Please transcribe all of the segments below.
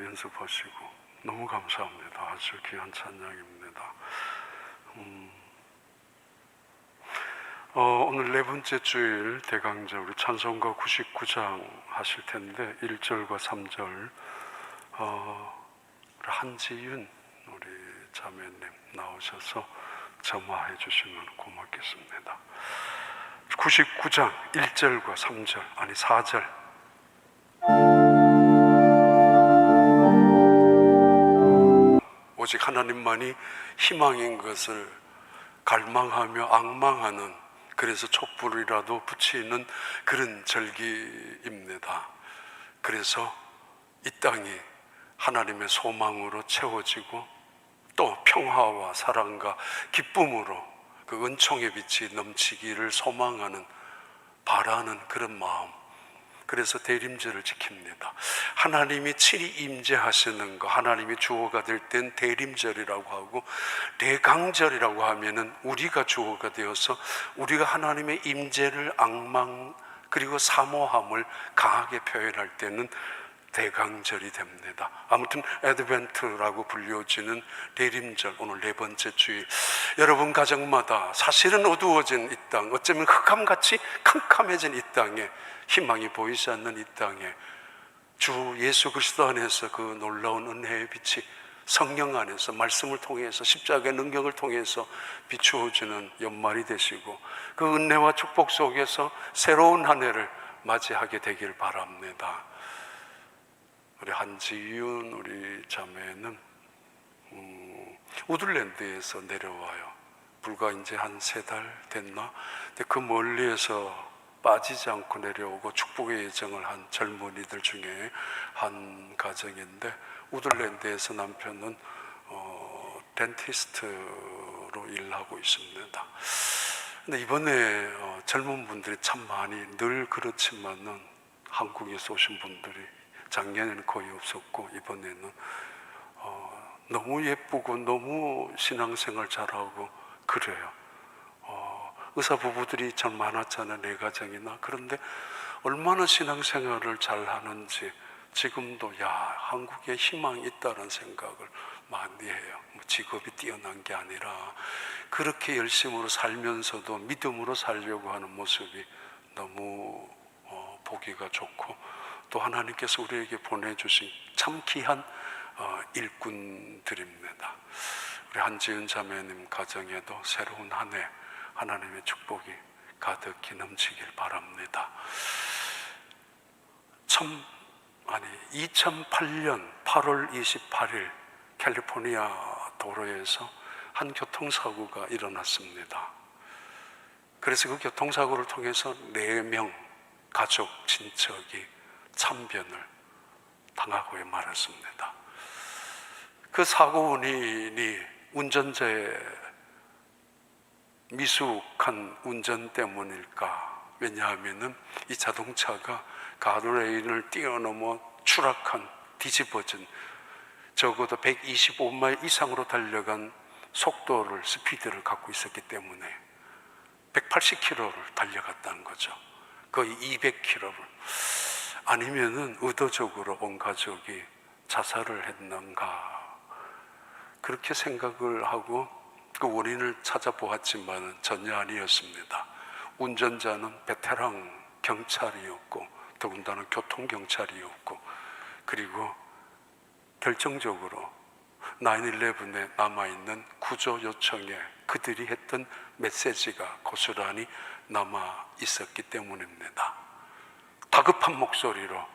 찬양도 연습하시고 너무 감사합니다. 아주 귀한 찬양입니다. 오늘 네 번째 주일 대강절 우리 찬송가 99장 하실 텐데 1절과 3절 한지윤 우리 자매님 나오셔서 점화해 주시면 고맙겠습니다. 99장 1절과 3절 아니 4절 오직 하나님만이 희망인 것을 갈망하며 앙망하는, 그래서 촛불이라도 붙이는 그런 절기입니다. 그래서 이 땅이 하나님의 소망으로 채워지고 또 평화와 사랑과 기쁨으로 그 은총의 빛이 넘치기를 소망하는, 바라는 그런 마음. 그래서 대림절을 지킵니다. 하나님이 친히 임재하시는 거, 하나님이 주어가 될 땐 대림절이라고 하고, 대강절이라고 하면은 우리가 주어가 되어서 우리가 하나님의 임재를 앙망 그리고 사모함을 강하게 표현할 때는 대강절이 됩니다. 아무튼 애드벤트라고 불려지는 대림절, 오늘 네 번째 주일, 여러분 가정마다 사실은 어두워진 이 땅, 어쩌면 흑암같이 캄캄해진 이 땅에, 희망이 보이지 않는 이 땅에 주 예수 그리스도 안에서 그 놀라운 은혜의 빛이 성령 안에서 말씀을 통해서 십자가의 능력을 통해서 비추어주는 연말이 되시고, 그 은혜와 축복 속에서 새로운 한 해를 맞이하게 되길 바랍니다. 우리 한지윤 우리 자매는 우들랜드에서 내려와요. 불과 이제 한 3달 됐나? 근데 그 멀리에서 빠지지 않고 내려오고 축복의 예정을 한 젊은이들 중에 한 가정인데, 우들랜드에서 남편은 덴티스트로 일하고 있습니다. 근데 이번에 젊은 분들이 참 많이, 늘 그렇지만은 한국에서 오신 분들이 작년에는 거의 없었고, 이번에는 너무 예쁘고 너무 신앙생활 잘하고 그래요. 의사 부부들이 참 많았잖아요, 내 가정이나. 그런데 얼마나 신앙생활을 잘하는지 지금도 한국에 희망이 있다는 생각을 많이 해요. 직업이 뛰어난 게 아니라 그렇게 열심으로 살면서도 믿음으로 살려고 하는 모습이 너무 보기가 좋고, 또 하나님께서 우리에게 보내주신 참 귀한 일꾼들입니다. 우리 한지은 자매님 가정에도 새로운 한 해 하나님의 축복이 가득히 넘치길 바랍니다. 2008년 8월 28일 캘리포니아 도로에서 한 교통사고가 일어났습니다. 그래서 그 교통사고를 통해서 4명 가족, 친척이 참변을 당하고 말았습니다. 그 사고 원인이 운전자의 미숙한 운전 때문일까? 왜냐하면은 이 자동차가 가드레일을 뛰어넘어 추락한, 뒤집어진, 적어도 125마일 이상으로 달려간 속도를, 스피드를 갖고 있었기 때문에 180km를 달려갔다는 거죠. 거의 200km를. 아니면은 의도적으로 온 가족이 자살을 했는가, 그렇게 생각을 하고 그 원인을 찾아보았지만 전혀 아니었습니다. 운전자는 베테랑 경찰이었고, 더군다나 교통경찰이었고, 그리고 결정적으로 9/11에 남아있는 구조 요청에 그들이 했던 메시지가 고스란히 남아 있었기 때문입니다. 다급한 목소리로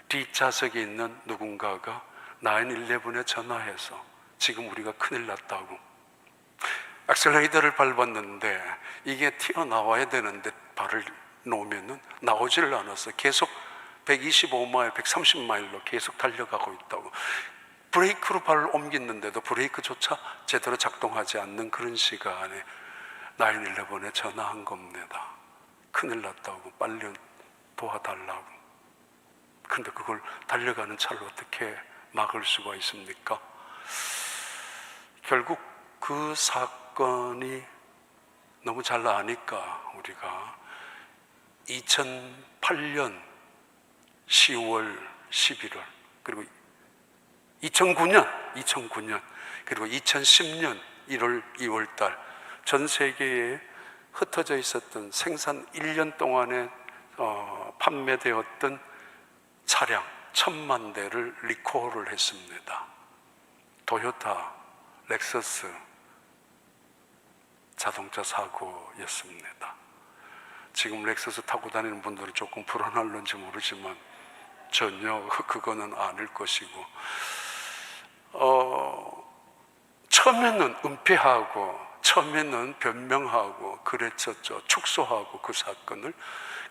뒷좌석에 있는 누군가가 9/11에 전화해서 지금 우리가 큰일 났다고, 액셀레이터를 밟았는데 이게 튀어나와야 되는데 발을 놓으면은 나오지를 않아서 계속 125마일, 130마일로 계속 달려가고 있다고, 브레이크로 발을 옮겼는데도 브레이크조차 제대로 작동하지 않는 그런 시간에 9/11에 전화한 겁니다. 큰일 났다고, 빨리 도와달라고. 그런데 그걸 달려가는 차를 어떻게 막을 수가 있습니까? 결국 그 사건이 너무 잘 아니까 우리가 2008년 10월 11월 그리고 2009년 그리고 2010년 1월 2월 달 전 세계에 흩어져 있었던 생산 1년 동안에 판매되었던 차량 1,000만 대를 리콜을 했습니다. 토요타, 렉서스 자동차 사고였습니다. 지금 렉서스 타고 다니는 분들은 조금 불안할런지 모르지만 전혀 그거는 아닐 것이고, 처음에는 은폐하고 처음에는 변명하고 그랬었죠. 축소하고 그 사건을.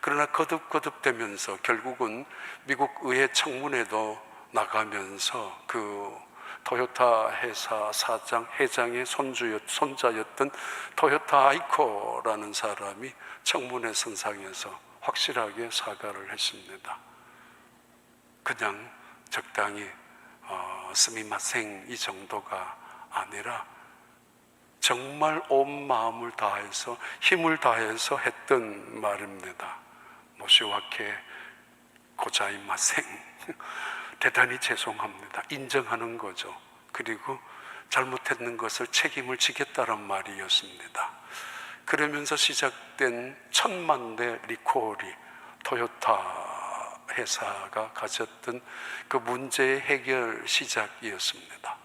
그러나 거듭되면서 결국은 미국 의회 청문회도 나가면서 그 토요타 회사 회장의 손자였던 토요타 아이코라는 사람이 청문회 선상에서 확실하게 사과를 했습니다. 그냥 적당히 스미마생 이 정도가 아니라 정말 온 마음을 다해서 힘을 다해서 했던 말입니다. 모시와케 고자이마생, 대단히 죄송합니다. 인정하는 거죠. 그리고 잘못했는 것을 책임을 지겠다는 말이었습니다. 그러면서 시작된 1,000만 대 리콜이 토요타 회사가 가졌던 그 문제의 해결 시작이었습니다.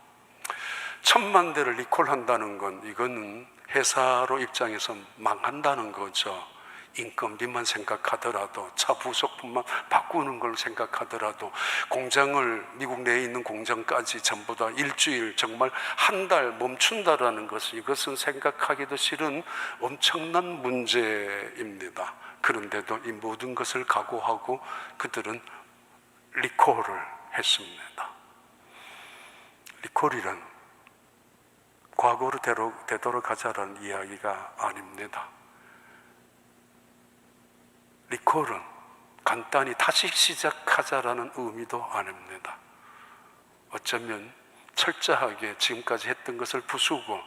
1,000만 대를 리콜한다는 건 이거는 회사로 입장에서 망한다는 거죠. 인건비만 생각하더라도, 차 부속품만 바꾸는 걸 생각하더라도, 공장을, 미국 내에 있는 공장까지 전부 다 일주일, 정말 한 달 멈춘다라는 것은, 이것은 생각하기도 싫은 엄청난 문제입니다. 그런데도 이 모든 것을 각오하고 그들은 리콜을 했습니다. 리콜이란 과거로 되돌아가자라는 이야기가 아닙니다. 리콜은 간단히 다시 시작하자라는 의미도 아닙니다. 어쩌면 철저하게 지금까지 했던 것을 부수고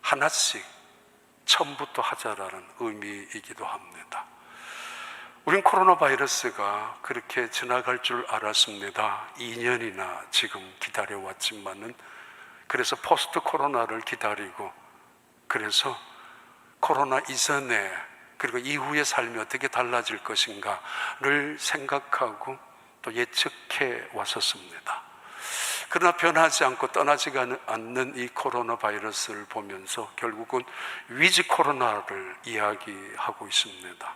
하나씩 처음부터 하자라는 의미이기도 합니다. 우린 코로나 바이러스가 그렇게 지나갈 줄 알았습니다. 2년이나 지금 기다려왔지만은, 그래서 포스트 코로나를 기다리고, 그래서 코로나 이전에 그리고 이후의 삶이 어떻게 달라질 것인가를 생각하고 또 예측해 왔었습니다. 그러나 변하지 않고 떠나지가 않는 이 코로나 바이러스를 보면서 결국은 위즈 코로나를 이야기하고 있습니다.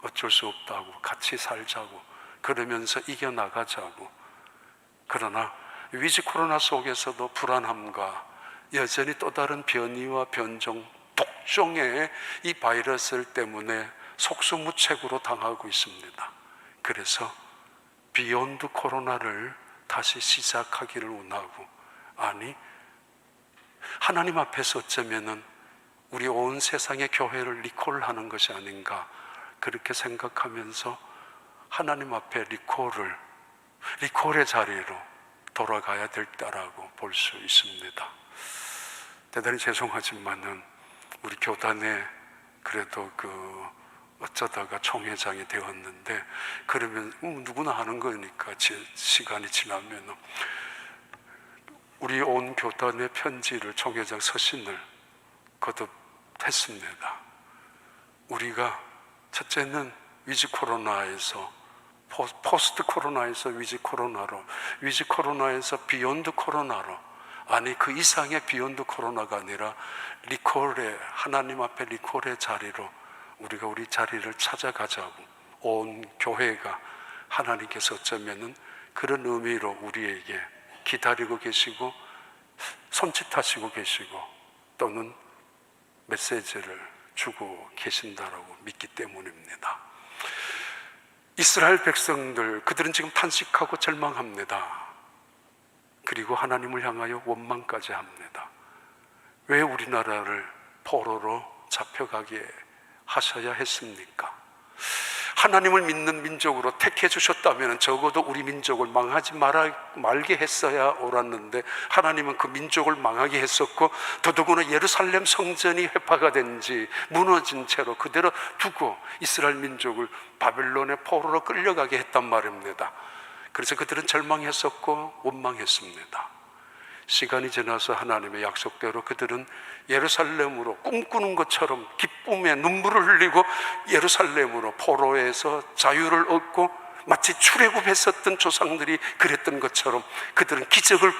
어쩔 수 없다고, 같이 살자고, 그러면서 이겨나가자고. 그러나 위즈 코로나 속에서도 불안함과 여전히 또 다른 변이와 변종, 독종의 이 바이러스 때문에 속수무책으로 당하고 있습니다. 그래서 비욘드 코로나를 다시 시작하기를 원하고, 아니, 하나님 앞에서 어쩌면은 우리 온 세상의 교회를 리콜하는 것이 아닌가, 그렇게 생각하면서 하나님 앞에 리콜의 자리로 돌아가야 될 때라고 볼 수 있습니다. 대단히 죄송하지만은 우리 교단에 그래도 어쩌다가 총회장이 되었는데, 그러면 누구나 하는 거니까 시간이 지나면 우리 온 교단의 편지를, 총회장 서신을 거듭했습니다. 우리가 첫째는 위즈 코로나에서 포스트 코로나에서 위즈 코로나로, 위즈 코로나에서 비욘드 코로나로, 아니 그 이상의 비욘드 코로나가 아니라 리콜의, 하나님 앞에 리콜의 자리로 우리가 우리 자리를 찾아가자고, 온 교회가 하나님께서 어쩌면은 그런 의미로 우리에게 기다리고 계시고 손짓하시고 계시고 또는 메시지를 주고 계신다라고 믿기 때문입니다. 이스라엘 백성들, 그들은 지금 탄식하고 절망합니다. 그리고 하나님을 향하여 원망까지 합니다. 왜 우리나라를 포로로 잡혀가게 하셔야 했습니까? 하나님을 믿는 민족으로 택해 주셨다면 적어도 우리 민족을 망하지 말게 했어야 옳았는데, 하나님은 그 민족을 망하게 했었고, 더더구나 예루살렘 성전이 회파가 된 지 무너진 채로 그대로 두고 이스라엘 민족을 바벨론의 포로로 끌려가게 했단 말입니다. 그래서 그들은 절망했었고 원망했습니다. 시간이 지나서 하나님의 약속대로 그들은 예루살렘으로 꿈꾸는 것처럼 기쁨에 눈물을 흘리고 예루살렘으로 포로에서 자유를 얻고 마치 출애굽했었던 조상들이 그랬던 것처럼 그들은 기적을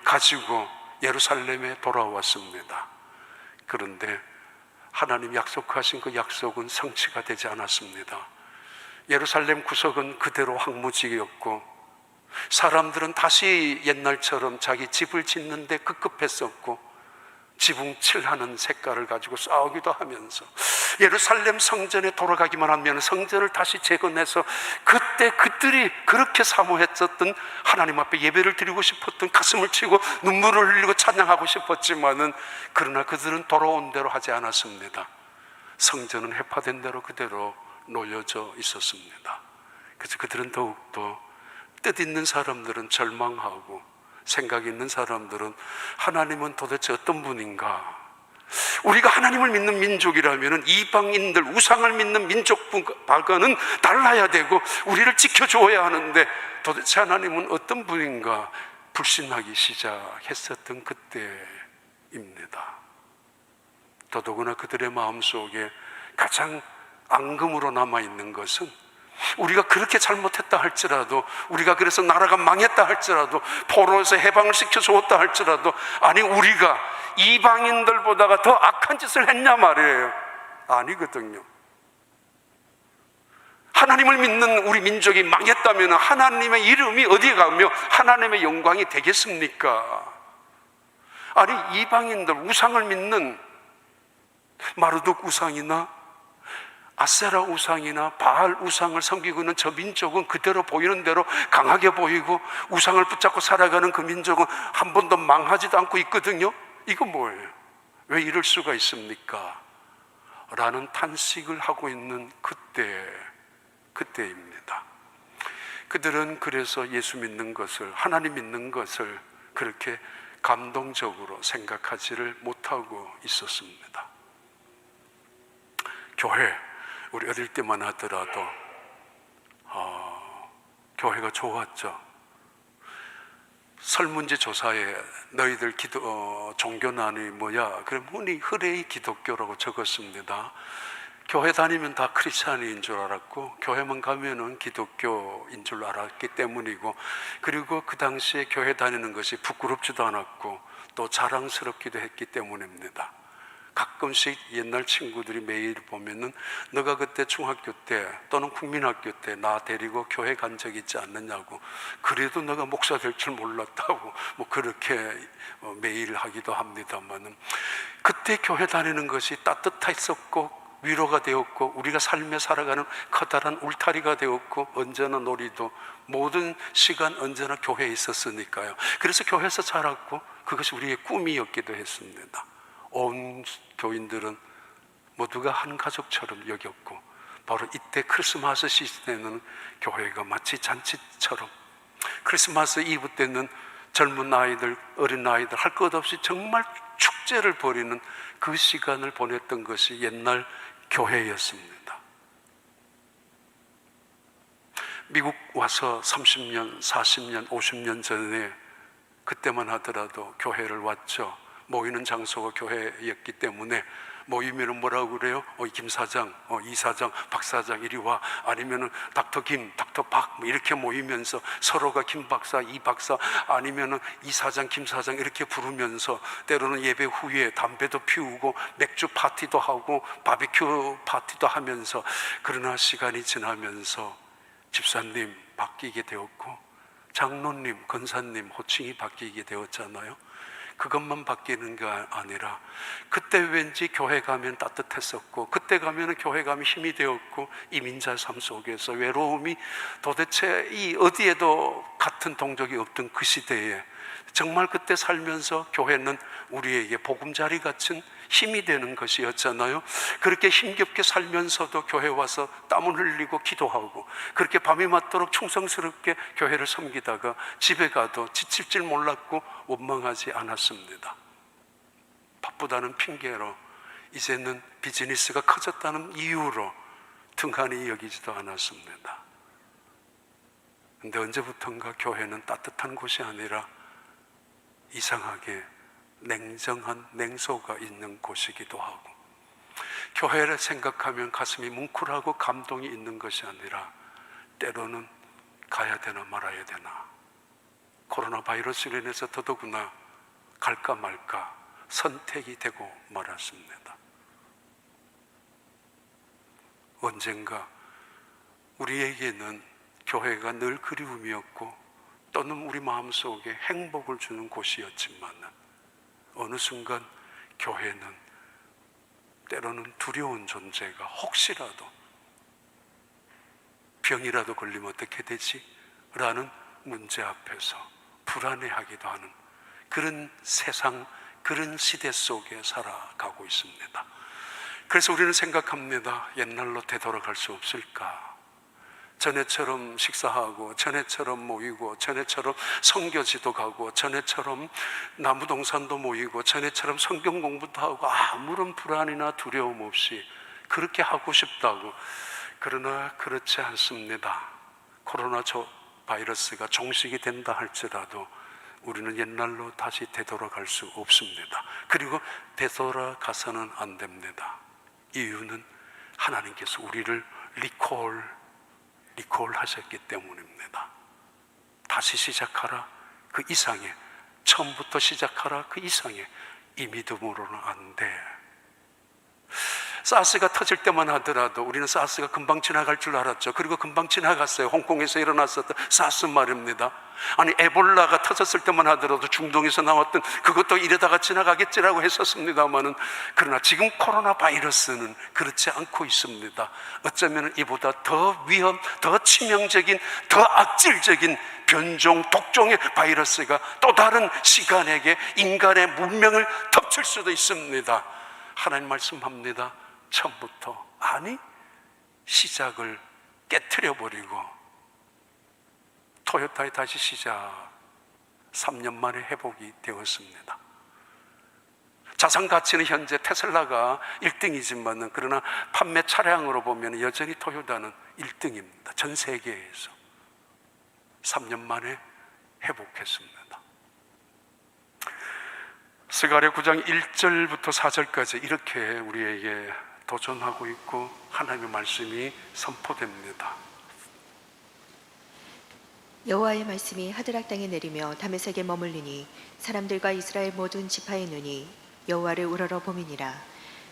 가지고 예루살렘에 돌아왔습니다. 그런데 하나님 약속하신 그 약속은 성취가 되지 않았습니다. 예루살렘 구석은 그대로 황무지였고 사람들은 다시 옛날처럼 자기 집을 짓는데 급급했었고 지붕 칠하는 색깔을 가지고 싸우기도 하면서 예루살렘 성전에 돌아가기만 하면 성전을 다시 재건해서 그때 그들이 그렇게 사모했었던 하나님 앞에 예배를 드리고 싶었던, 가슴을 치고 눈물을 흘리고 찬양하고 싶었지만은 그러나 그들은 돌아온 대로 하지 않았습니다. 성전은 해파된 대로 그대로 놓여져 있었습니다. 그래서 그들은 더욱더 뜻있는 사람들은 절망하고 생각 있는 사람들은 하나님은 도대체 어떤 분인가? 우리가 하나님을 믿는 민족이라면 이방인들, 우상을 믿는 민족과는 달라야 되고 우리를 지켜줘야 하는데 도대체 하나님은 어떤 분인가 불신하기 시작했었던 그때입니다. 더더구나 그들의 마음속에 가장 앙금으로 남아있는 것은 우리가 그렇게 잘못했다 할지라도, 우리가 그래서 나라가 망했다 할지라도, 포로에서 해방을 시켜주었다 할지라도, 아니 우리가 이방인들보다가 더 악한 짓을 했냐 말이에요. 아니거든요. 하나님을 믿는 우리 민족이 망했다면 하나님의 이름이 어디에 가며 하나님의 영광이 되겠습니까? 아니 이방인들, 우상을 믿는 마르둑 우상이나 아세라 우상이나 바알 우상을 섬기고 있는 저 민족은 그대로 보이는 대로 강하게 보이고 우상을 붙잡고 살아가는 그 민족은 한 번도 망하지도 않고 있거든요. 이건 뭐예요? 왜 이럴 수가 있습니까? 라는 탄식을 하고 있는 그때입니다. 그들은 그래서 예수 믿는 것을, 하나님 믿는 것을 그렇게 감동적으로 생각하지를 못하고 있었습니다. 교회, 우리 어릴 때만 하더라도 교회가 좋았죠. 설문지 조사에 너희들 종교난이 뭐야? 그럼 흔히 흐레이 기독교라고 적었습니다. 교회 다니면 다 크리스찬인 줄 알았고 교회만 가면은 기독교인 줄 알았기 때문이고, 그리고 그 당시에 교회 다니는 것이 부끄럽지도 않았고 또 자랑스럽기도 했기 때문입니다. 가끔씩 옛날 친구들이 매일 보면은 너가 그때 중학교 때 또는 국민학교 때 나 데리고 교회 간 적 있지 않느냐고, 그래도 너가 목사 될 줄 몰랐다고 뭐 그렇게 매일 하기도 합니다만은, 그때 교회 다니는 것이 따뜻했었고 위로가 되었고 우리가 삶에 살아가는 커다란 울타리가 되었고 언제나 놀이도 모든 시간 언제나 교회에 있었으니까요. 그래서 교회에서 자랐고 그것이 우리의 꿈이었기도 했습니다. 온 교인들은 모두가 한 가족처럼 여겼고 바로 이때 크리스마스 시즌에는 교회가 마치 잔치처럼, 크리스마스 이브 때는 젊은 아이들, 어린 아이들 할 것 없이 정말 축제를 벌이는 그 시간을 보냈던 것이 옛날 교회였습니다. 미국 와서 30년, 40년, 50년 전에 그때만 하더라도 교회를 왔죠. 모이는 장소가 교회였기 때문에 모이면은 뭐라고 그래요? 김 사장, 이 사장, 박 사장 이리 와, 아니면은 닥터 김, 닥터 박 뭐 이렇게 모이면서 서로가 김 박사, 이 박사, 아니면은 이 사장, 김 사장 이렇게 부르면서 때로는 예배 후에 담배도 피우고 맥주 파티도 하고 바비큐 파티도 하면서, 그러나 시간이 지나면서 집사님 바뀌게 되었고 장로님, 권사님 호칭이 바뀌게 되었잖아요. 그것만 바뀌는 게 아니라 그때 왠지 교회 가면 따뜻했었고 그때 가면 교회 가면 힘이 되었고 이민자 삶 속에서 외로움이 도대체 이 어디에도 같은 동족이 없던 그 시대에 정말 그때 살면서 교회는 우리에게 보금자리 같은 힘이 되는 것이었잖아요. 그렇게 힘겹게 살면서도 교회 와서 땀을 흘리고 기도하고 그렇게 밤이 맞도록 충성스럽게 교회를 섬기다가 집에 가도 지칠 줄 몰랐고 원망하지 않았습니다. 바쁘다는 핑계로, 이제는 비즈니스가 커졌다는 이유로 등한히 여기지도 않았습니다. 근데 언제부턴가 교회는 따뜻한 곳이 아니라 이상하게 냉정한 냉소가 있는 곳이기도 하고, 교회를 생각하면 가슴이 뭉클하고 감동이 있는 것이 아니라 때로는 가야 되나 말아야 되나, 코로나 바이러스로 인해서 더더구나 갈까 말까 선택이 되고 말았습니다. 언젠가 우리에게는 교회가 늘 그리움이었고 또는 우리 마음속에 행복을 주는 곳이었지만 어느 순간 교회는 때로는 두려운 존재가, 혹시라도 병이라도 걸리면 어떻게 되지? 라는 문제 앞에서 불안해하기도 하는 그런 세상, 그런 시대 속에 살아가고 있습니다. 그래서 우리는 생각합니다. 옛날로 되돌아갈 수 없을까? 전에처럼 식사하고, 전에처럼 모이고, 전에처럼 선교지도 가고, 전에처럼 나무동산도 모이고, 전에처럼 성경 공부도 하고, 아무런 불안이나 두려움 없이 그렇게 하고 싶다고. 그러나 그렇지 않습니다. 코로나 바이러스가 종식이 된다 할지라도 우리는 옛날로 다시 되돌아갈 수 없습니다. 그리고 되돌아가서는 안 됩니다. 이유는 하나님께서 우리를 리콜 하셨기 때문입니다. 다시 시작하라 그 이상의, 처음부터 시작하라 그 이상의 이 믿음으로는 안 돼. 사스가 터질 때만 하더라도 우리는 사스가 금방 지나갈 줄 알았죠. 그리고 금방 지나갔어요. 홍콩에서 일어났었던 사스 말입니다. 아니, 에볼라가 터졌을 때만 하더라도 중동에서 나왔던 그것도 이러다가 지나가겠지라고 했었습니다만은, 그러나 지금 코로나 바이러스는 그렇지 않고 있습니다. 어쩌면 이보다 더 더 치명적인, 더 악질적인 변종, 독종의 바이러스가 또 다른 시간에게 인간의 문명을 덮칠 수도 있습니다. 하나님 말씀합니다. 처음부터, 아니, 시작을 깨트려버리고 토요타에 다시 시작. 3년 만에 회복이 되었습니다. 자산 가치는 현재 테슬라가 1등이지만 그러나 판매 차량으로 보면 여전히 토요타는 1등입니다. 전 세계에서 3년 만에 회복했습니다. 스가랴 9장 1절부터 4절까지 이렇게 우리에게 도전하고 있고 하나님의 말씀이 선포됩니다. 여호와의 말씀이 하드락 땅에 내리며 다메섹에 머물리니 사람들과 이스라엘 모든 지파의 눈이 여호와를 우러러 봄이니라.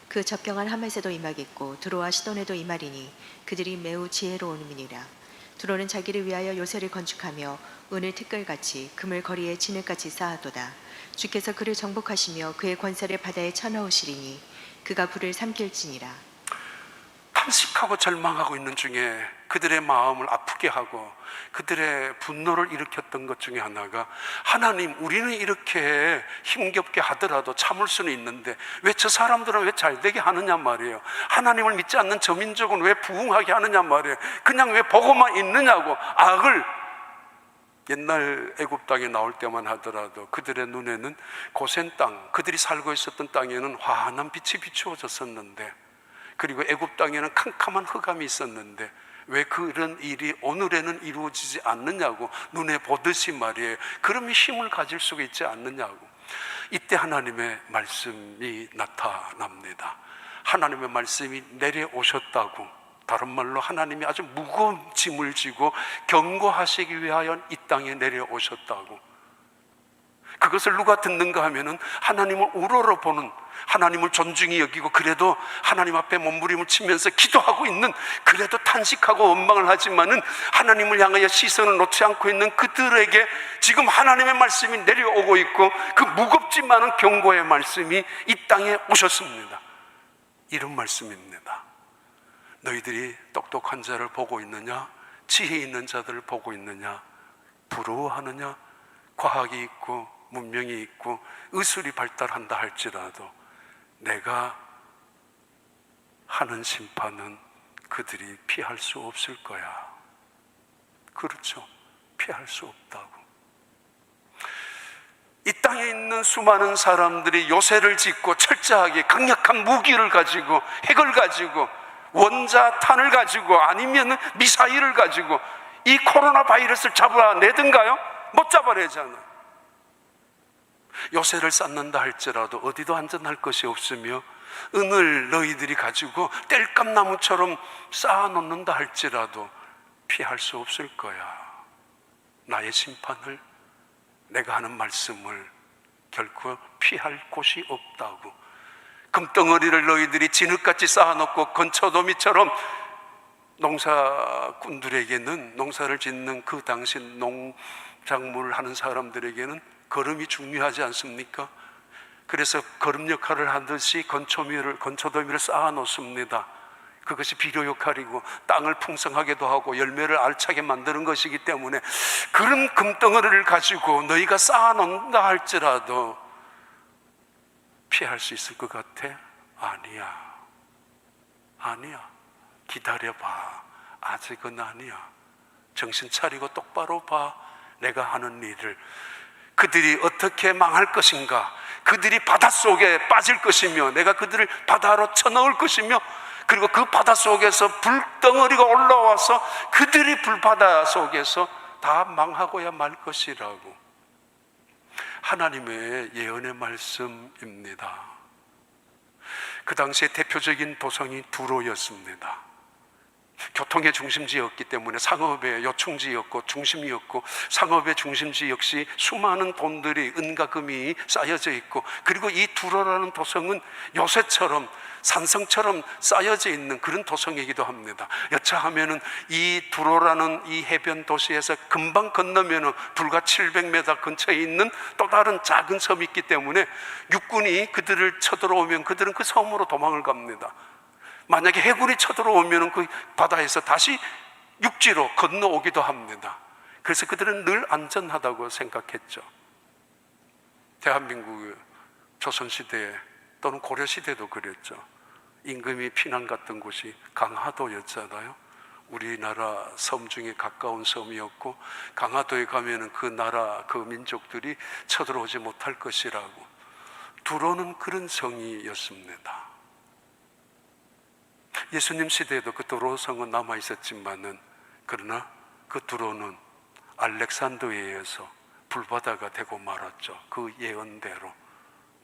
그 접경한 하맛에도 임하겠고 두로와 시돈에도 임하리니 그들이 매우 지혜로움이니라. 두로는 자기를 위하여 요새를 건축하며 은을 티끌같이 금을 거리에 진흙같이 쌓아도다. 주께서 그를 정복하시며 그의 권세를 바다에 쳐넣으시리니 그가 불을 삼킬지니라. 탄식하고 절망하고 있는 중에 그들의 마음을 아프게 하고 그들의 분노를 일으켰던 것 중에 하나가, 하나님, 우리는 이렇게 힘겹게 하더라도 참을 수는 있는데 왜 저 사람들은 왜 잘되게 하느냐 말이에요. 하나님을 믿지 않는 저 민족은 왜 부흥하게 하느냐 말이에요. 그냥 왜 보고만 있느냐고 악을, 옛날 애굽 땅에 나올 때만 하더라도 그들의 눈에는 고센 땅, 그들이 살고 있었던 땅에는 환한 빛이 비추어졌었는데, 그리고 애굽 땅에는 캄캄한 흑암이 있었는데 왜 그런 일이 오늘에는 이루어지지 않느냐고, 눈에 보듯이 말이에요. 그러면 힘을 가질 수가 있지 않느냐고. 이때 하나님의 말씀이 나타납니다. 하나님의 말씀이 내려오셨다고. 다른 말로 하나님이 아주 무거운 짐을 지고 경고하시기 위하여 이 땅에 내려오셨다고. 그것을 누가 듣는가 하면은 하나님을 우러러보는, 하나님을 존중히 여기고 그래도 하나님 앞에 몸부림을 치면서 기도하고 있는, 그래도 탄식하고 원망을 하지만은 하나님을 향하여 시선을 놓지 않고 있는 그들에게 지금 하나님의 말씀이 내려오고 있고 그 무겁지만은 경고의 말씀이 이 땅에 오셨습니다. 이런 말씀입니다. 너희들이 똑똑한 자를 보고 있느냐? 지혜 있는 자들을 보고 있느냐? 부러워하느냐? 과학이 있고 문명이 있고 의술이 발달한다 할지라도 내가 하는 심판은 그들이 피할 수 없을 거야. 그렇죠. 피할 수 없다고. 이 땅에 있는 수많은 사람들이 요새를 짓고 철저하게 강력한 무기를 가지고, 핵을 가지고, 원자탄을 가지고, 아니면 미사일을 가지고 이 코로나 바이러스를 잡아내든가요? 못 잡아내잖아요. 요새를 쌓는다 할지라도 어디도 안전할 것이 없으며 은을 너희들이 가지고 땔감나무처럼 쌓아놓는다 할지라도 피할 수 없을 거야. 나의 심판을, 내가 하는 말씀을 결코 피할 곳이 없다고. 금덩어리를 너희들이 진흙같이 쌓아놓고 건초더미처럼 농사꾼들에게는, 농사를 짓는 그 당시 농작물을 하는 사람들에게는 거름이 중요하지 않습니까? 그래서 거름 역할을 하듯이 건초더미를 쌓아 놓습니다. 그것이 비료 역할이고 땅을 풍성하게도 하고 열매를 알차게 만드는 것이기 때문에 그런 금덩어리를 가지고 너희가 쌓아 놓는다 할지라도 피할 수 있을 것 같아? 아니야. 기다려봐. 아직은 아니야. 정신 차리고 똑바로 봐. 내가 하는 일을. 그들이 어떻게 망할 것인가, 그들이 바닷속에 빠질 것이며 내가 그들을 바다로 쳐넣을 것이며, 그리고 그 바다 속에서 불덩어리가 올라와서 그들이 불바다 속에서 다 망하고야 말 것이라고. 하나님의 예언의 말씀입니다. 그 당시에 대표적인 도성이 두로였습니다. 교통의 중심지였기 때문에 상업의 요충지였고 중심이었고, 상업의 중심지 역시 수많은 돈들이, 은과 금이 쌓여져 있고, 그리고 이 두로라는 도성은 요새처럼 산성처럼 쌓여져 있는 그런 도성이기도 합니다. 여차하면은 이 두로라는 이 해변 도시에서 금방 건너면은 불과 700m 근처에 있는 또 다른 작은 섬이 있기 때문에 육군이 그들을 쳐들어오면 그들은 그 섬으로 도망을 갑니다. 만약에 해군이 쳐들어오면 그 바다에서 다시 육지로 건너오기도 합니다. 그래서 그들은 늘 안전하다고 생각했죠. 대한민국 조선시대에 또는 고려시대도 그랬죠. 임금이 피난 갔던 곳이 강화도였잖아요. 우리나라 섬 중에 가까운 섬이었고, 강화도에 가면은 그 나라, 그 민족들이 쳐들어오지 못할 것이라고. 두로는 그런 성이었습니다. 예수님 시대에도 그 두로 성은 남아 있었지만은, 그러나 그 두로는 알렉산더에 의해서 불바다가 되고 말았죠. 그 예언대로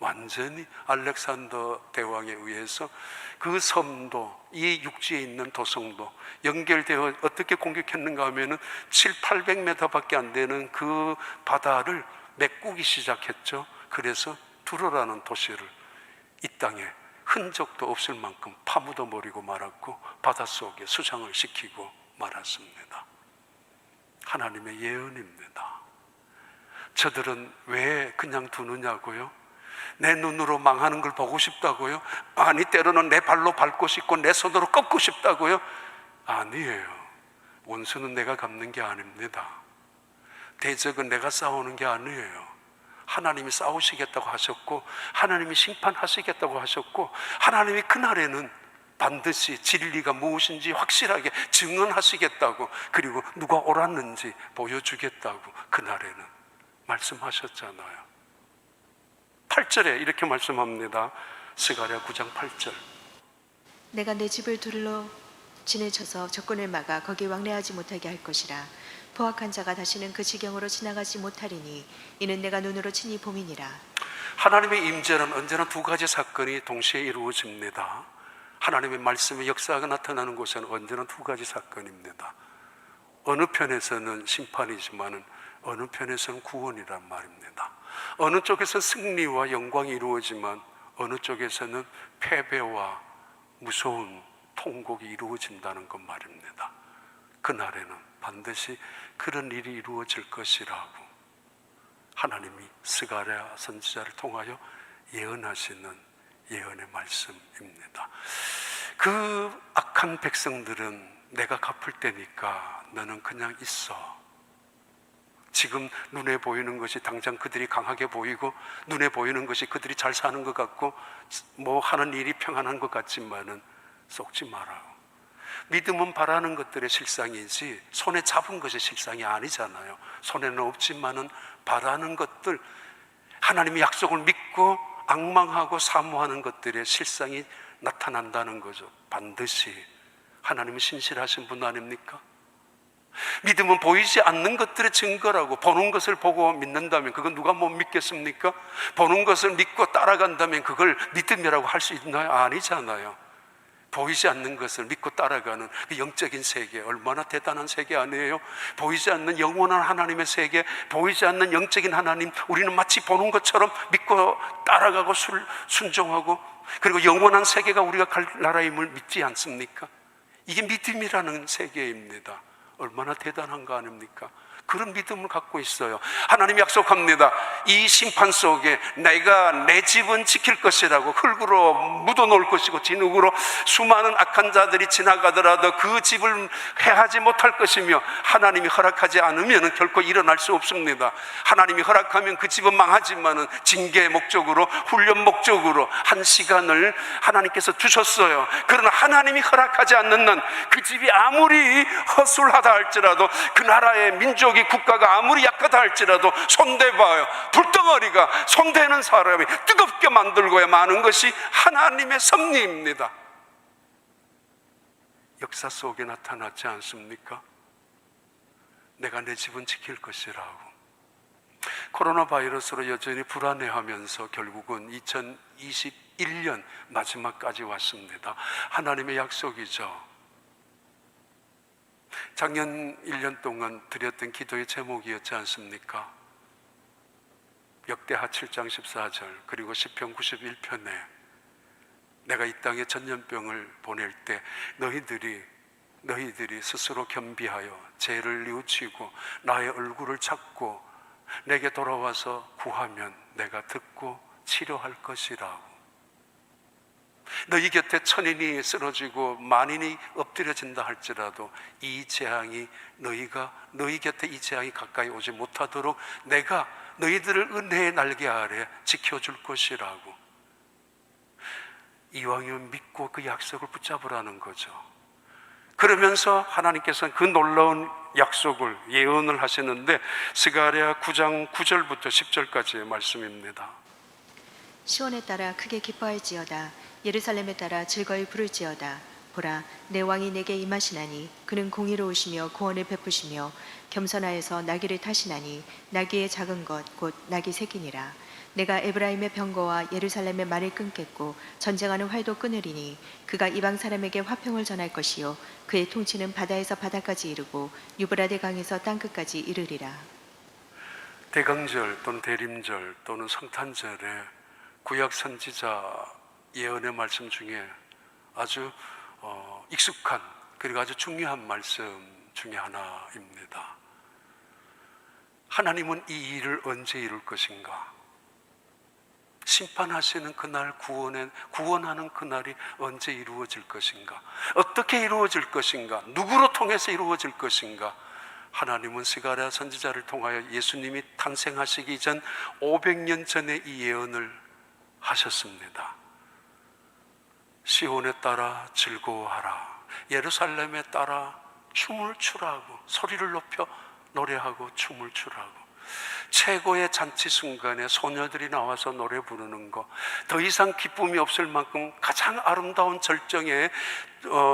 완전히 알렉산더 대왕에 의해서 그 섬도, 이 육지에 있는 도성도 연결되어 어떻게 공격했는가 하면은 700~800m 밖에 안 되는 그 바다를 메꾸기 시작했죠. 그래서 두로라는 도시를 이 땅에 흔적도 없을 만큼 파묻어 버리고 말았고, 바닷속에 수장을 시키고 말았습니다. 하나님의 예언입니다. 저들은 왜 그냥 두느냐고요? 내 눈으로 망하는 걸 보고 싶다고요? 아니, 때로는 내 발로 밟고 싶고 내 손으로 꺾고 싶다고요? 아니에요. 원수는 내가 갚는 게 아닙니다. 대적은 내가 싸우는 게 아니에요. 하나님이 싸우시겠다고 하셨고, 하나님이 심판하시겠다고 하셨고, 하나님이 그날에는 반드시 진리가 무엇인지 확실하게 증언하시겠다고, 그리고 누가 옳았는지 보여주겠다고 그날에는 말씀하셨잖아요. 8절에 이렇게 말씀합니다. 스가랴 9장 8절. 내가 내 집을 둘러 진에 쳐서 적군을 막아 거기 왕래하지 못하게 할 것이라. 포악한 자가 다시는 그 지경으로 지나가지 못하리니 이는 내가 눈으로 친히 봄이니라. 하나님의 임재는 언제나 두 가지 사건이 동시에 이루어집니다. 하나님의 말씀의 역사가 나타나는 곳에는 언제나 두 가지 사건입니다. 어느 편에서는 심판이지만은 어느 편에서는 구원이란 말입니다. 어느 쪽에서 승리와 영광이 이루어지만 어느 쪽에서는 패배와 무서운 통곡이 이루어진다는 것 말입니다. 그날에는 반드시 그런 일이 이루어질 것이라고 하나님이 스가랴 선지자를 통하여 예언하시는 예언의 말씀입니다. 그 악한 백성들은 내가 갚을 때니까 너는 그냥 있어. 지금 눈에 보이는 것이 당장 그들이 강하게 보이고, 눈에 보이는 것이 그들이 잘 사는 것 같고, 뭐 하는 일이 평안한 것 같지만은 속지 마라. 믿음은 바라는 것들의 실상이지 손에 잡은 것이 실상이 아니잖아요. 손에는 없지만은 바라는 것들, 하나님의 약속을 믿고 앙망하고 사모하는 것들의 실상이 나타난다는 거죠. 반드시 하나님은 신실하신 분 아닙니까? 믿음은 보이지 않는 것들의 증거라고. 보는 것을 보고 믿는다면 그건 누가 못 믿겠습니까? 보는 것을 믿고 따라간다면 그걸 믿음이라고 할 수 있나요? 아니잖아요. 보이지 않는 것을 믿고 따라가는 그 영적인 세계, 얼마나 대단한 세계 아니에요? 보이지 않는 영원한 하나님의 세계, 보이지 않는 영적인 하나님, 우리는 마치 보는 것처럼 믿고 따라가고 순종하고, 그리고 영원한 세계가 우리가 갈 나라임을 믿지 않습니까? 이게 믿음이라는 세계입니다. 얼마나 대단한 거 아닙니까? 그런 믿음을 갖고 있어요. 하나님이 약속합니다. 이 심판 속에 내가 내 집은 지킬 것이라고. 흙으로 묻어놓을 것이고 진흙으로 수많은 악한 자들이 지나가더라도 그 집을 해하지 못할 것이며, 하나님이 허락하지 않으면 결코 일어날 수 없습니다. 하나님이 허락하면 그 집은 망하지만은 징계 목적으로, 훈련 목적으로 한 시간을 하나님께서 주셨어요. 그러나 하나님이 허락하지 않는 한 그 집이 아무리 허술하다 할지라도, 그 나라의 민족 국가가 아무리 약하다 할지라도 손대봐요. 불덩어리가 손대는 사람이 뜨겁게 만들고야 마는 것이 하나님의 섭리입니다. 역사 속에 나타났지 않습니까? 내가 내 집은 지킬 것이라고. 코로나 바이러스로 여전히 불안해하면서 결국은 2021년 마지막까지 왔습니다. 하나님의 약속이죠. 작년 1년 동안 드렸던 기도의 제목이었지 않습니까? 역대하 7장 14절, 그리고 시편 91편에 내가 이 땅에 전염병을 보낼 때 너희들이 스스로 겸비하여 죄를 뉘우치고 나의 얼굴을 찾고 내게 돌아와서 구하면 내가 듣고 치료할 것이라고. 너희 곁에 천인이 쓰러지고 만인이 엎드려진다 할지라도 이 재앙이 너희 곁에 이 재앙이 가까이 오지 못하도록 내가 너희들을 은혜의 날개 아래 지켜줄 것이라고. 이왕이면 믿고 그 약속을 붙잡으라는 거죠. 그러면서 하나님께서는 그 놀라운 약속을 예언을 하시는데, 스가랴 9장 9절부터 10절까지의 말씀입니다. 시온에 따라 크게 기뻐할지어다. 예루살렘에 따라 즐거이 부를지어다. 보라, 내 왕이 내게 임하시나니 그는 공의로우시며 구원을 베푸시며 겸손하여서 나귀를 타시나니 나귀의 작은 것 곧 나귀 새끼니라. 내가 에브라임의 병거와 예루살렘의 말을 끊겠고 전쟁하는 활도 끊으리니 그가 이방 사람에게 화평을 전할 것이요 그의 통치는 바다에서 바다까지 이르고 유브라데 강에서 땅끝까지 이르리라. 대강절 또는 대림절 또는 성탄절에 구약 선지자 예언의 말씀 중에 아주 익숙한, 그리고 아주 중요한 말씀 중에 하나입니다. 하나님은 이 일을 언제 이룰 것인가? 심판하시는 그날, 구원하는 그날이 언제 이루어질 것인가? 어떻게 이루어질 것인가? 누구로 통해서 이루어질 것인가? 하나님은 스가랴 선지자를 통하여 예수님이 탄생하시기 전 500년 전에 이 예언을 하셨습니다. 시온에 따라 즐거워하라. 예루살렘에 따라 춤을 추라고, 소리를 높여 노래하고 춤을 추라고. 최고의 잔치 순간에 소녀들이 나와서 노래 부르는 거, 더 이상 기쁨이 없을 만큼 가장 아름다운 절정의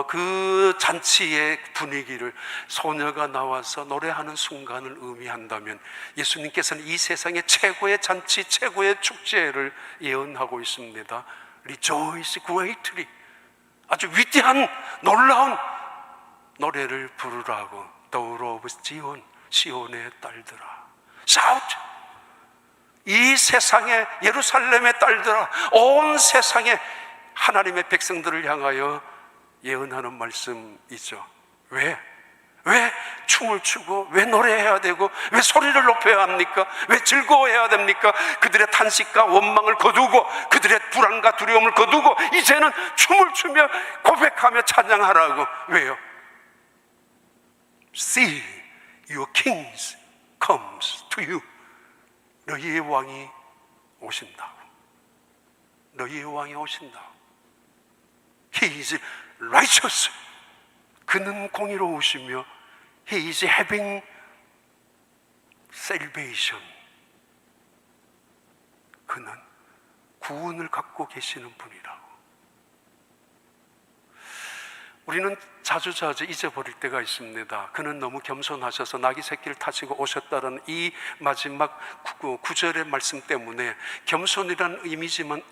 그 잔치의 분위기를 소녀가 나와서 노래하는 순간을 의미한다면, 예수님께서는 이 세상의 최고의 잔치, 최고의 축제를 예언하고 있습니다. Rejoice greatly. 아주 위대한 놀라운 노래를 부르라고. Daughter of Zion, 시온의 딸들아. Shout! 이 세상의 예루살렘의 딸들아, 온 세상의 하나님의 백성들을 향하여 예언하는 말씀이죠. 왜 춤을 추고 왜 노래해야 되고 왜 소리를 높여야 합니까? 왜 즐거워해야 됩니까? 그들의 탄식과 원망을 거두고 그들의 불안과 두려움을 거두고 이제는 춤을 추며 고백하며 찬양하라고. 왜요? See, your kings comes to you. 너희의 왕이 오신다고. 너희의 왕이 오신다고. He is righteous. 그는 공의로우시며 He is having salvation. 그는 구원을 갖고 계시는 분이라고. 우리는 자주자주 잊어버릴 때가 있습니다. 그는 너무 겸손하셔서 나귀 새끼를 타시고 오셨다는 이 마지막 구절의 말씀 때문에 겸손이라는 이미지만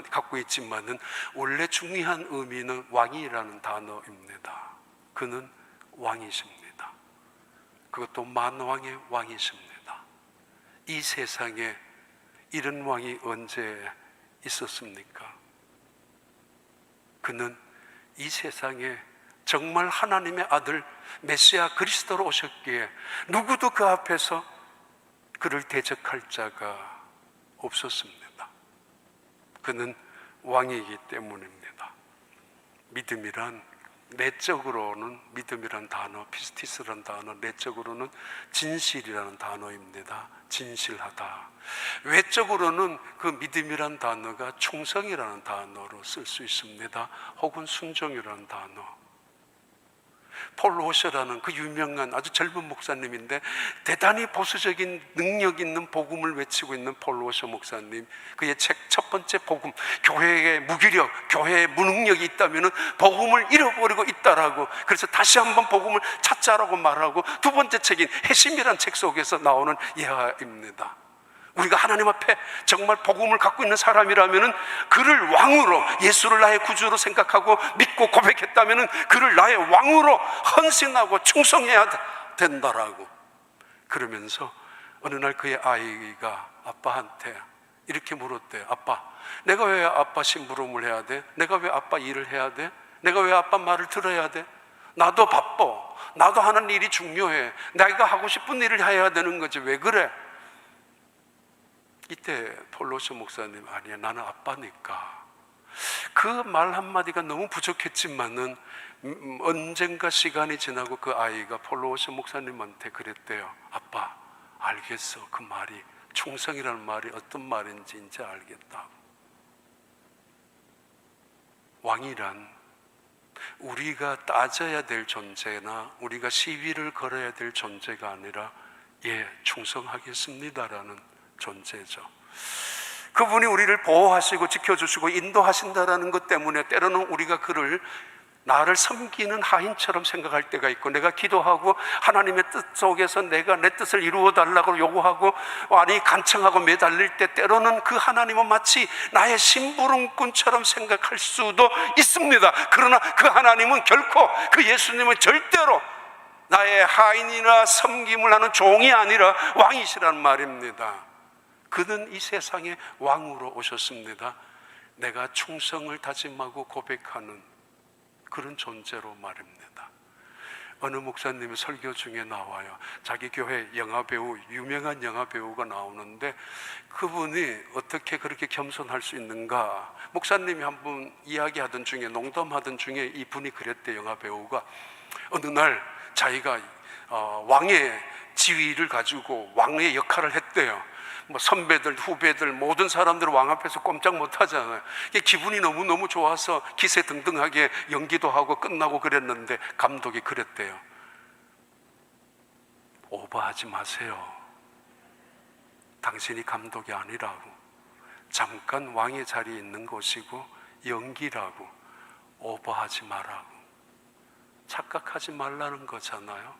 갖고 있지만은 원래 중요한 의미는 왕이라는 단어입니다. 그는 왕이십니다. 그것도 만왕의 왕이십니다. 이 세상에 이런 왕이 언제 있었습니까? 그는 이 세상에 정말 하나님의 아들 메시아 그리스도로 오셨기에 누구도 그 앞에서 그를 대적할 자가 없었습니다. 그는 왕이기 때문입니다. 믿음이란 내적으로는 믿음이란 단어, 피스티스라는 단어, 내적으로는 진실이라는 단어입니다. 진실하다. 외적으로는 그 믿음이란 단어가 충성이라는 단어로 쓸 수 있습니다. 혹은 순종이라는 단어. 폴 로셔라는 그 유명한 아주 젊은 목사님인데 대단히 보수적인 능력 있는 복음을 외치고 있는 폴 로셔 목사님, 그의 책 첫 번째 복음, 교회의 무기력, 교회의 무능력이 있다면 복음을 잃어버리고 있다라고, 그래서 다시 한번 복음을 찾자라고 말하고, 두 번째 책인 핵심이라는 책 속에서 나오는 예화입니다. 우리가 하나님 앞에 정말 복음을 갖고 있는 사람이라면 그를 왕으로, 예수를 나의 구주로 생각하고 믿고 고백했다면 그를 나의 왕으로 헌신하고 충성해야 된다라고. 그러면서 어느 날 그의 아이가 아빠한테 이렇게 물었대요. 아빠, 내가 왜 아빠 심부름을 해야 돼? 내가 왜 아빠 일을 해야 돼? 내가 왜 아빠 말을 들어야 돼? 나도 바빠. 나도 하는 일이 중요해. 내가 하고 싶은 일을 해야 되는 거지. 왜 그래? 이때 폴 로셔 목사님, 아니야, 나는 아빠니까. 그 말 한마디가 너무 부족했지만은 언젠가 시간이 지나고 그 아이가 폴 로셔 목사님한테 그랬대요. 아빠, 알겠어. 그 말이, 충성이라는 말이 어떤 말인지 이제 알겠다고. 왕이란 우리가 따져야 될 존재나 우리가 시비를 걸어야 될 존재가 아니라, 예, 충성하겠습니다라는 존재죠. 그분이 우리를 보호하시고 지켜주시고 인도하신다라는 것 때문에 때로는 우리가 그를, 나를 섬기는 하인처럼 생각할 때가 있고, 내가 기도하고 하나님의 뜻 속에서 내가 내 뜻을 이루어 달라고 요구하고 아니 간청하고 매달릴 때 때로는 그 하나님은 마치 나의 심부름꾼처럼 생각할 수도 있습니다. 그러나 그 하나님은 결코, 그 예수님은 절대로 나의 하인이나 섬김을 하는 종이 아니라 왕이시란 말입니다. 그는 이 세상에 왕으로 오셨습니다. 내가 충성을 다짐하고 고백하는 그런 존재로 말입니다. 어느 목사님의 설교 중에 나와요. 자기 교회 영화배우, 유명한 영화배우가 나오는데 그분이 어떻게 그렇게 겸손할 수 있는가, 목사님이 한 번 이야기하던 중에, 농담하던 중에 이분이 그랬대. 영화배우가 어느 날 자기가 왕의 지위를 가지고 왕의 역할을 했대요. 뭐 선배들, 후배들, 모든 사람들 왕 앞에서 꼼짝 못 하잖아요. 기분이 너무너무 좋아서 기세등등하게 연기도 하고 끝나고 그랬는데 감독이 그랬대요. 오버하지 마세요. 당신이 감독이 아니라고. 잠깐 왕의 자리에 있는 것이고 연기라고. 오버하지 말라고. 착각하지 말라는 거잖아요.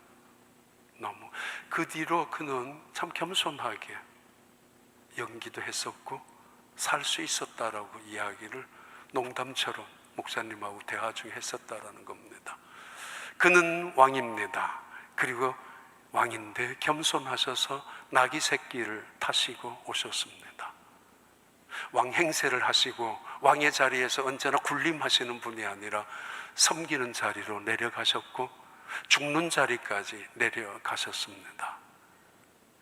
너무. 그 뒤로 그는 참 겸손하게 연기도 했었고 살 수 있었다라고 이야기를 농담처럼 목사님하고 대화 중에 했었다라는 겁니다. 그는 왕입니다. 그리고 왕인데 겸손하셔서 나귀 새끼를 타시고 오셨습니다. 왕 행세를 하시고 왕의 자리에서 언제나 군림하시는 분이 아니라 섬기는 자리로 내려가셨고 죽는 자리까지 내려가셨습니다.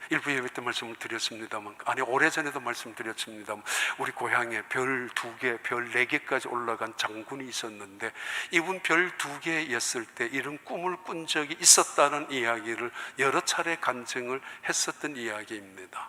일부 예배 때 말씀을 드렸습니다만, 아니 오래전에도 말씀드렸습니다만, 우리 고향에 별 2개, 별 4개까지 올라간 장군이 있었는데 이분 별 2개였을 때 이런 꿈을 꾼 적이 있었다는 이야기를 여러 차례 간증을 했었던 이야기입니다.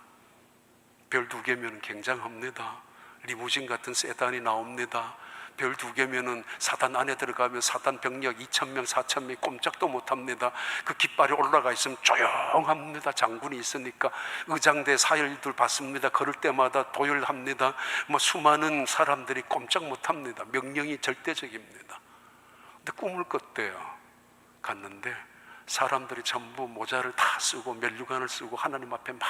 별 2개면 굉장합니다. 리무진 같은 세단이 나옵니다. 별 2개면은 사단 안에 들어가면 사단 병력 2,000명, 4,000명이 꼼짝도 못합니다. 그 깃발이 올라가 있으면 조용합니다. 장군이 있으니까. 의장대 사열들 받습니다. 걸을 때마다 도열합니다. 뭐 수많은 사람들이 꼼짝 못합니다. 명령이 절대적입니다. 근데 꿈을 꿨대요. 갔는데 사람들이 전부 모자를 다 쓰고 면류관을 쓰고 하나님 앞에 막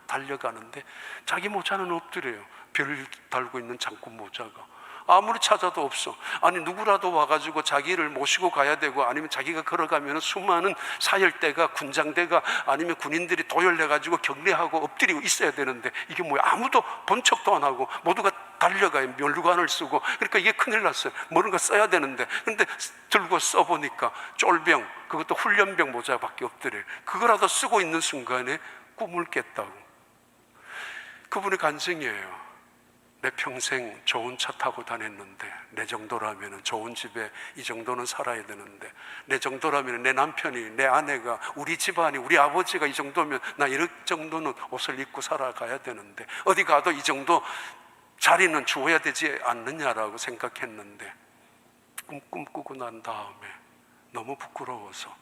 달려가는데 자기 모자는 없더래요. 별 달고 있는 장군 모자가. 아무리 찾아도 없어. 아니 누구라도 와가지고 자기를 모시고 가야 되고, 아니면 자기가 걸어가면 수많은 사열대가, 군장대가, 아니면 군인들이 도열해가지고 격리하고 엎드리고 있어야 되는데 이게 뭐야? 아무도 본 척도 안 하고 모두가 달려가요. 면류관을 쓰고. 그러니까 이게 큰일 났어요. 뭔가 써야 되는데, 근데 들고 써보니까 쫄병, 그것도 훈련병 모자밖에 없더래요. 그거라도 쓰고 있는 순간에 꿈을 깼다고. 그분의 간증이에요. 내 평생 좋은 차 타고 다녔는데, 내 정도라면 좋은 집에 이 정도는 살아야 되는데, 내 정도라면 내 남편이, 내 아내가, 우리 집안이, 우리 아버지가 이 정도면 나 이럴 정도는 옷을 입고 살아가야 되는데, 어디 가도 이 정도 자리는 주어야 되지 않느냐라고 생각했는데, 꿈꾸고 난 다음에 너무 부끄러워서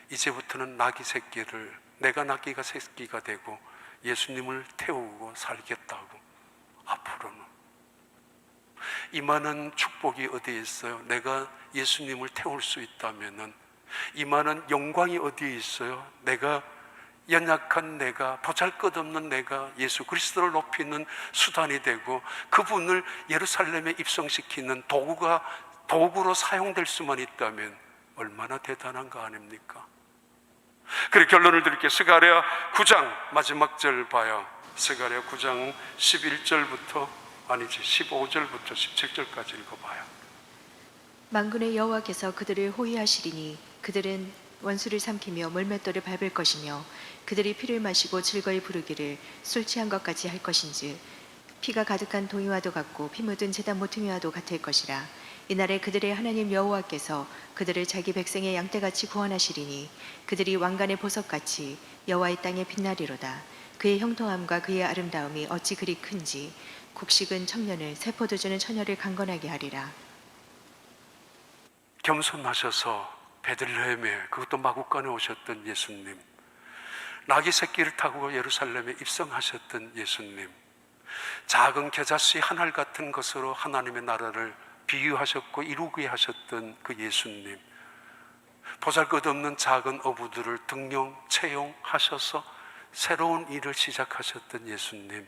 이제부터는 나귀 새끼를, 내가 나귀가 새끼가 되고 예수님을 태우고 살겠다고. 앞으로는 이만한 축복이 어디에 있어요? 내가 예수님을 태울 수 있다면은 이만한 영광이 어디에 있어요? 내가 연약한 내가, 보잘것없는 내가 예수 그리스도를 높이는 수단이 되고 그분을 예루살렘에 입성시키는 도구로 사용될 수만 있다면 얼마나 대단한 거 아닙니까? 그래, 결론을 드릴게요. 스가랴 9장 마지막 절 봐요. 스가랴 9장 11절부터, 아니지 15절부터 17절까지 읽어봐요. 만군의 여호와께서 그들을 호위하시리니 그들은 원수를 삼키며 물맷돌을 밟을 것이며 그들이 피를 마시고 즐거이 부르기를 술 취한 것 같이 할 것인즉 피가 가득한 동이와도 같고 피 묻은 제단 모퉁이와도 같을 것이라. 이날에 그들의 하나님 여호와께서 그들을 자기 백성의 양떼같이 구원하시리니 그들이 왕관의 보석같이 여호와의 땅에 빛나리로다. 그의 형통함과 그의 아름다움이 어찌 그리 큰지 곡식은 청년을, 새 포도주는 처녀를 강건하게 하리라. 겸손하셔서 베들레헴에, 그것도 마구간에 오셨던 예수님, 나귀 새끼를 타고 예루살렘에 입성하셨던 예수님, 작은 겨자씨 한 알 같은 것으로 하나님의 나라를 비유하셨고 이루게 하셨던 그 예수님, 보잘것없는 작은 어부들을 등용, 채용하셔서 새로운 일을 시작하셨던 예수님,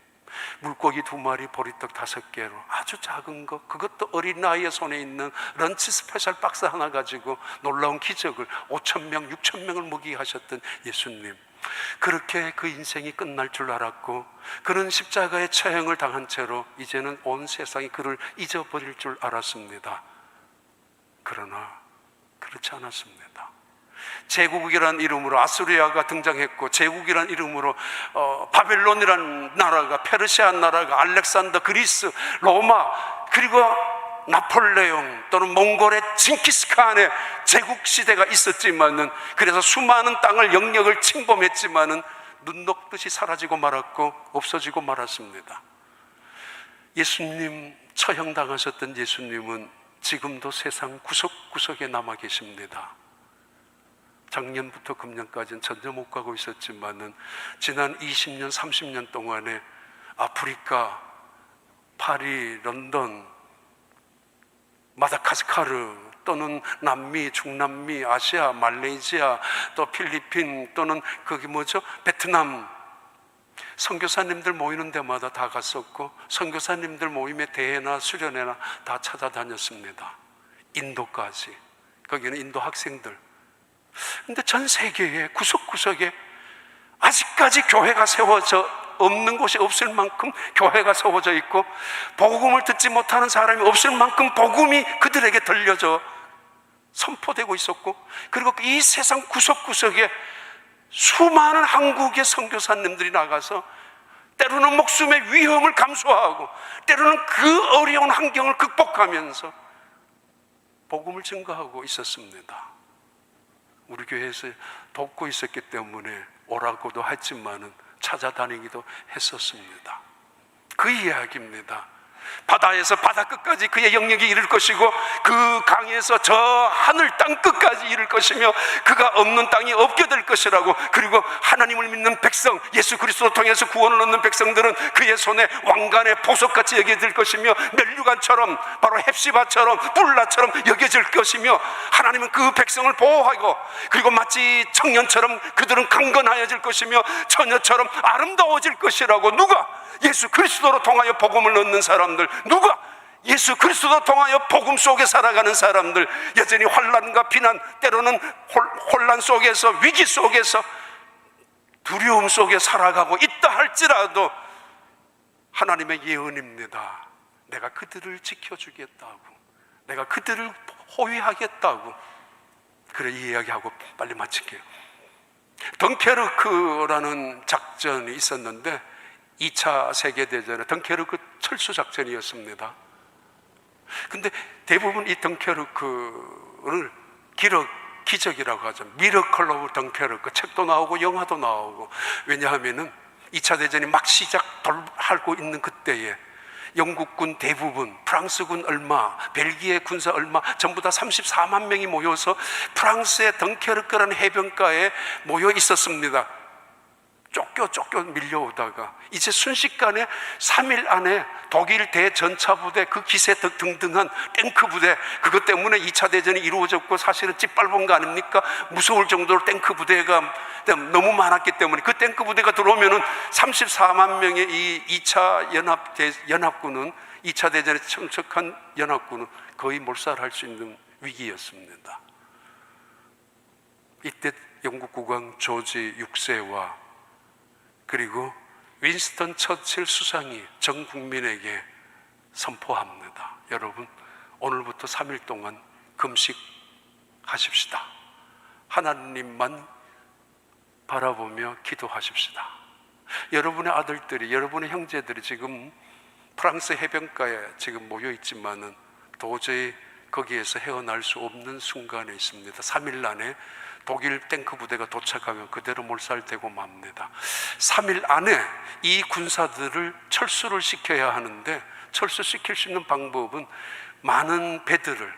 물고기 2마리, 보리떡 5개로 아주 작은 것, 그것도 어린아이의 손에 있는 런치 스페셜 박스 하나 가지고 놀라운 기적을 5,000명, 6,000명을 먹이게 하셨던 예수님, 그렇게 그 인생이 끝날 줄 알았고 그는 십자가의 처형을 당한 채로 이제는 온 세상이 그를 잊어버릴 줄 알았습니다. 그러나 그렇지 않았습니다. 제국이라는 이름으로 아수리아가 등장했고, 제국이라는 이름으로 바벨론이라는 나라가, 페르시아 나라가, 알렉산더, 그리스, 로마, 그리고 나폴레옹 또는 몽골의 징기스칸의 제국 시대가 있었지만은, 그래서 수많은 땅을, 영역을 침범했지만은 눈 녹듯이 사라지고 말았고 없어지고 말았습니다. 예수님, 처형당하셨던 예수님은 지금도 세상 구석구석에 남아 계십니다. 작년부터 금년까지는 전혀 못 가고 있었지만은 지난 20년, 30년 동안에 아프리카, 파리, 런던, 마다가스카르 또는 남미, 중남미, 아시아, 말레이시아, 또 필리핀 또는 베트남, 선교사님들 모이는 데마다 다 갔었고, 선교사님들 모임의 대회나 수련회나 다 찾아다녔습니다. 인도까지. 거기는 인도 학생들. 근데 전 세계의 구석구석에 아직까지 교회가 세워져 없는 곳이 없을 만큼 교회가 세워져 있고, 복음을 듣지 못하는 사람이 없을 만큼 복음이 그들에게 들려져 선포되고 있었고, 그리고 이 세상 구석구석에 수많은 한국의 선교사님들이 나가서 때로는 목숨의 위험을 감수하고 때로는 그 어려운 환경을 극복하면서 복음을 증거하고 있었습니다. 우리 교회에서 돕고 있었기 때문에 오라고도 했지만은 찾아다니기도 했었습니다. 그 이야기입니다. 바다에서 바다 끝까지 그의 영역이 이를 것이고 그 강에서 저 하늘 땅 끝까지 이를 것이며 그가 없는 땅이 없게 될 것이라고. 그리고 하나님을 믿는 백성, 예수 그리스도 통해서 구원을 얻는 백성들은 그의 손에 왕관의 보석같이 여겨질 것이며 멜류관처럼, 바로 헵시바처럼, 뿔라처럼 여겨질 것이며, 하나님은 그 백성을 보호하고, 그리고 마치 청년처럼 그들은 강건하여질 것이며 처녀처럼 아름다워질 것이라고. 누가? 예수 그리스도로 통하여 복음을 얻는 사람들. 누가? 예수 그리스도로 통하여 복음 속에 살아가는 사람들. 여전히 환난과 비난, 때로는 혼란 속에서, 위기 속에서, 두려움 속에 살아가고 있다 할지라도 하나님의 예언입니다. 내가 그들을 지켜주겠다고, 내가 그들을 호위하겠다고. 그래, 이 이야기하고 빨리 마칠게요. 덩케르크라는 작전이 있었는데 2차 세계대전의 덩케르크 철수작전이었습니다. 근데 대부분 이 덩케르크를 기적이라고 하죠. 미러클 오브 덩케르크, 책도 나오고 영화도 나오고. 왜냐하면은 2차 대전이 막 시작하고 있는 그때에 영국군 대부분, 프랑스군 얼마, 벨기에 군사 얼마, 전부 다 34만 명이 모여서 프랑스의 덩케르크라는 해변가에 모여 있었습니다. 쫓겨 밀려오다가 이제 순식간에 3일 안에 독일 대전차부대, 그 기세 등등한 탱크 부대, 그것 때문에 2차 대전이 이루어졌고 사실은 짓밟은 거 아닙니까? 무서울 정도로 탱크 부대가 너무 많았기 때문에 그 탱크 부대가 들어오면은 34만 명의 이 2차 연합군은, 2차 대전에 참석한 연합군은 거의 몰살할 수 있는 위기였습니다. 이때 영국 국왕 조지 6세와 그리고 윈스턴 처칠 수상이 전 국민에게 선포합니다. 여러분, 오늘부터 3일 동안 금식하십시다. 하나님만 바라보며 기도하십시다. 여러분의 아들들이, 여러분의 형제들이 지금 프랑스 해변가에 지금 모여 있지만은 도저히 거기에서 헤어날 수 없는 순간에 있습니다. 3일 안에 독일 탱크 부대가 도착하면 그대로 몰살되고 맙니다. 3일 안에 이 군사들을 철수를 시켜야 하는데, 철수시킬 수 있는 방법은 많은 배들을,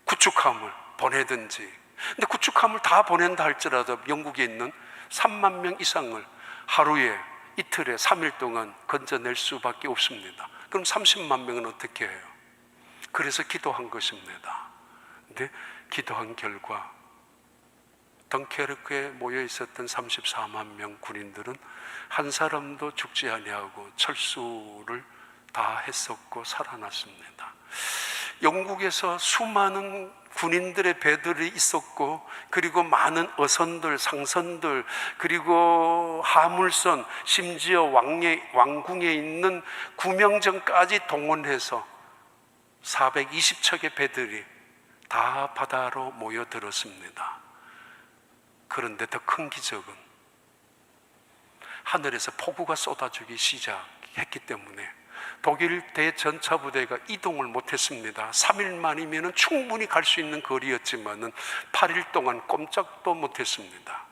구축함을 보내든지. 근데 구축함을 다 보낸다 할지라도 영국에 있는 3만 명 이상을 하루에, 이틀에, 3일 동안 건져낼 수밖에 없습니다. 그럼 30만 명은 어떻게 해요? 그래서 기도한 것입니다. 근데 기도한 결과 덩케르크에 모여 있었던 34만 명 군인들은 한 사람도 죽지 아니하고 철수를 다 했었고 살아났습니다. 영국에서 수많은 군인들의 배들이 있었고, 그리고 많은 어선들, 상선들, 그리고 하물선, 심지어 왕궁에 있는 구명정까지 동원해서 420척의 배들이 다 바다로 모여들었습니다. 그런데 더 큰 기적은 하늘에서 폭우가 쏟아지기 시작했기 때문에 독일 대전차 부대가 이동을 못했습니다. 3일 만이면 충분히 갈 수 있는 거리였지만 8일 동안 꼼짝도 못했습니다.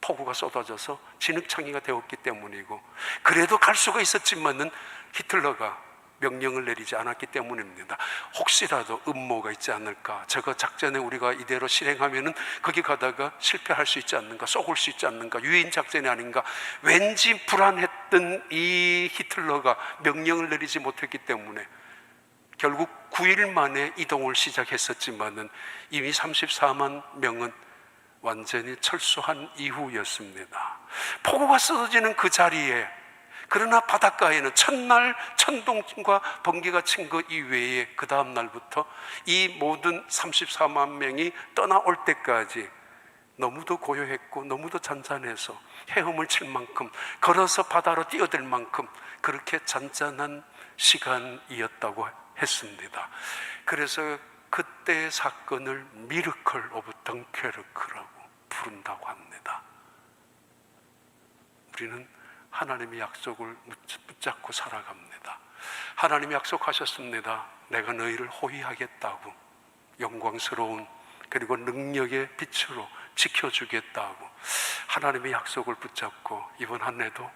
폭우가 쏟아져서 진흙창이가 되었기 때문이고, 그래도 갈 수가 있었지만 히틀러가 명령을 내리지 않았기 때문입니다. 혹시라도 음모가 있지 않을까, 저거 작전에 우리가 이대로 실행하면은 거기 가다가 실패할 수 있지 않는가, 쏘을 수 있지 않는가, 유인 작전이 아닌가, 왠지 불안했던 이 히틀러가 명령을 내리지 못했기 때문에 결국 9일 만에 이동을 시작했었지만은 이미 34만 명은 완전히 철수한 이후였습니다. 폭우가 쏟아지는 그 자리에, 그러나 바닷가에는 첫날 천둥과 번개가 친 것 이외에 그 다음 날부터 이 모든 34만 명이 떠나올 때까지 너무도 고요했고 너무도 잔잔해서 헤엄을 칠 만큼, 걸어서 바다로 뛰어들 만큼 그렇게 잔잔한 시간이었다고 했습니다. 그래서 그때의 사건을 미러클 오브 덩케르크라고 부른다고 합니다. 우리는 하나님의 약속을 붙잡고 살아갑니다. 하나님이 약속하셨습니다. 내가 너희를 호위하겠다고, 영광스러운 그리고 능력의 빛으로 지켜주겠다고. 하나님의 약속을 붙잡고 이번 한 해도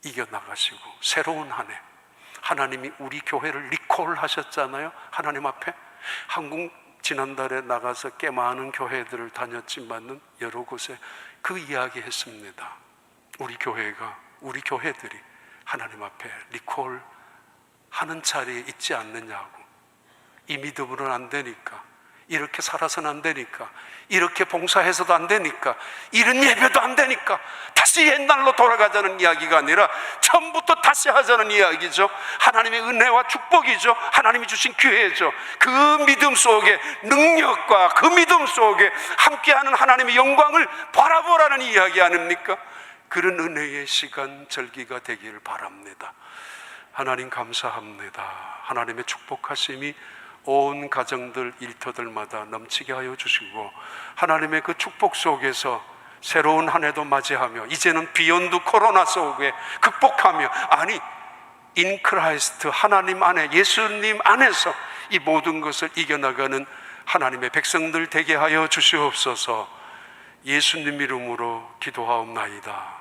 이겨나가시고 새로운 한 해, 하나님이 우리 교회를 리콜하셨잖아요. 하나님 앞에. 한국 지난달에 나가서 꽤 많은 교회들을 다녔지만은 여러 곳에 그 이야기 했습니다. 우리 교회가, 우리 교회들이 하나님 앞에 리콜 하는 자리에 있지 않느냐고. 이 믿음으로는 안 되니까, 이렇게 살아서는 안 되니까, 이렇게 봉사해서도 안 되니까, 이런 예배도 안 되니까 다시 옛날로 돌아가자는 이야기가 아니라 처음부터 다시 하자는 이야기죠. 하나님의 은혜와 축복이죠. 하나님이 주신 기회죠. 그 믿음 속에 능력과 그 믿음 속에 함께하는 하나님의 영광을 바라보라는 이야기 아닙니까? 그런 은혜의 시간 절기가 되기를 바랍니다. 하나님 감사합니다. 하나님의 축복하심이 온 가정들, 일터들마다 넘치게 하여 주시고, 하나님의 그 축복 속에서 새로운 한 해도 맞이하며, 이제는 비욘드 코로나 속에 극복하며, 아니 인 크라이스트, 하나님 안에, 예수님 안에서 이 모든 것을 이겨나가는 하나님의 백성들 되게 하여 주시옵소서. 예수님 이름으로 기도하옵나이다.